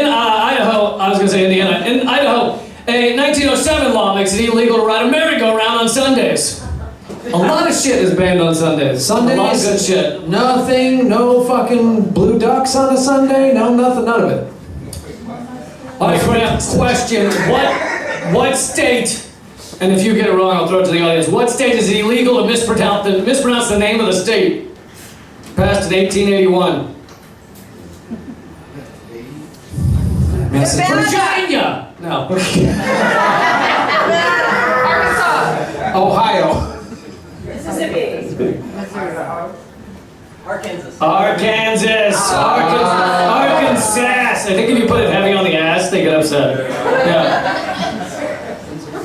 Idaho, I was going to say Indiana, in Idaho, a 1907 law makes it illegal to ride a merry-go-round on Sundays. A lot of shit is banned on Sundays. Sundays? A lot of good shit. Nothing, no fucking blue ducks on a Sunday, no nothing, none of it. All right, question, what state, and if you get it wrong, I'll throw it to the audience, what state is it illegal to mispronounce the name of the state? Passed in 1881. Virginia! No. Arkansas. Ohio. Mississippi. Arkansas. I think if you put it heavy on the ass, they get upset. Yeah.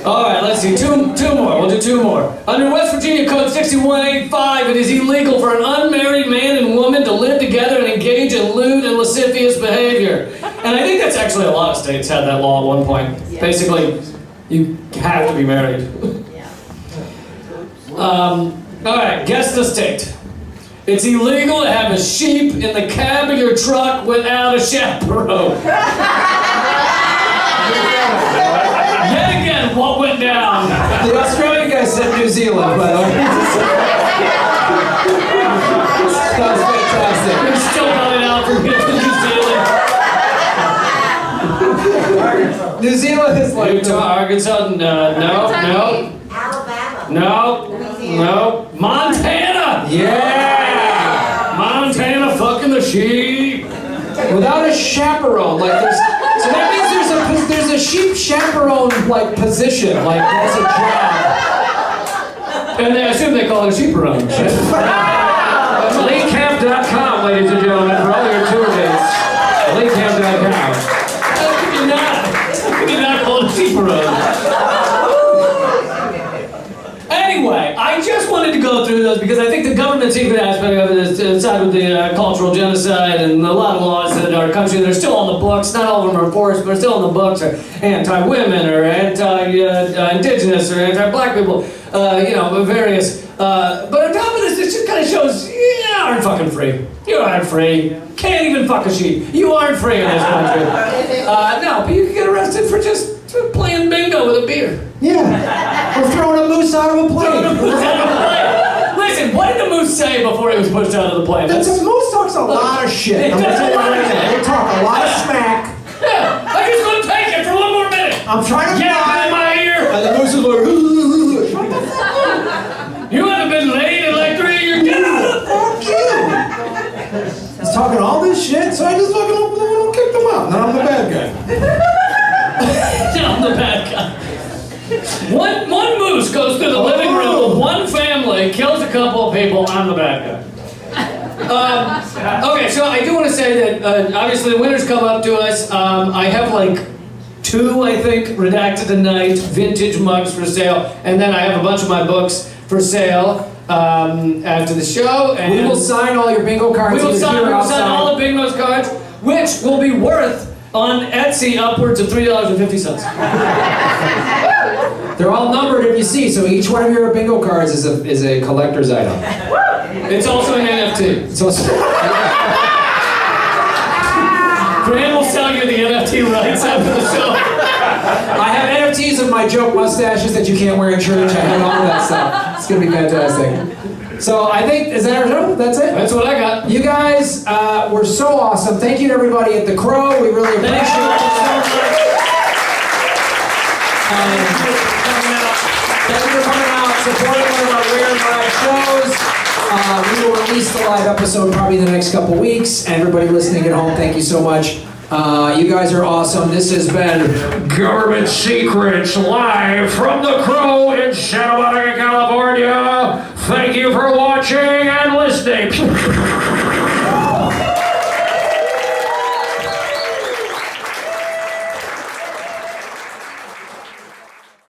All right, let's see. Two more. We'll do two more. Under West Virginia Code 6185, it is illegal for an unmarried man and woman to live together and engage in lewd and lascivious behavior. And I think that's actually a lot of states had that law at one point. Yeah. Basically, you have to be married. All right, guess the state. It's illegal to have a sheep in the cab of your truck without a chaperone. Yet again, what went down? The Australian guy said New Zealand, but that was fantastic. We still got it out from here to New Zealand. New Zealand is like Utah, Arkansas, no. Alabama. No. Montana! Yeah! Montana fucking the sheep. Without a chaperone, like so that means there's a sheep chaperone like position, like that's a job. And I assume they call it a sheeperone. LeeCamp.com, ladies and gentlemen, for all your tour dates. LeeCamp.com. government secret aspect of it is aside with the cultural genocide and a lot of laws in our country that are still on the books. Not all of them are enforced, but are still on the books. Are anti-women, or anti-indigenous, or anti-black people. Various. But on top of this, it just kind of shows you aren't fucking free. You aren't free. Can't even fuck a sheep. You aren't free in this country. No, but you can get arrested for just playing bingo with a beer. Yeah. Or throwing a moose out of a plane. Listen, what did the moose say before he was pushed out of the plane? The moose talks a lot of shit. I'm gonna tell you right now. They talk a lot of smack. Yeah, I'm just gonna take it for one more minute. I'm trying to Get in my ear. And the moose is like, You haven't been laid in like 3 years. Get out of the fuck you. He's talking all this shit, so I just fucking kicked him out. Now I'm the bad guy. I'm the bad guy. One moose goes through the living room of one family, kills a couple of people. I'm the bad guy. Okay, so I do want to say that obviously the winter's come up to us. I have like 2, I think, redacted tonight, vintage mugs for sale, and then I have a bunch of my books for sale after the show. And we will sign all your bingo cards. We will sign all the bingo cards, which will be worth on Etsy upwards of $3.50. They're all numbered if you see, so each one of your bingo cards is a collector's item. It's also an NFT. It's also Graham will sell you the NFT rights after the show. I have NFTs of my joke mustaches that you can't wear in church. I have all of that stuff. It's gonna be fantastic. So I think, is that our show? That's it? That's what I got. You guys were so awesome. Thank you to everybody at The Crow. We really appreciate it so much. Thank you for coming out, supporting one of our rare live shows. We will release the live episode probably in the next couple weeks. Everybody listening at home, thank you so much. You guys are awesome. This has been Government Secrets live from The Crow in Santa Monica, California. Thank you for watching and listening.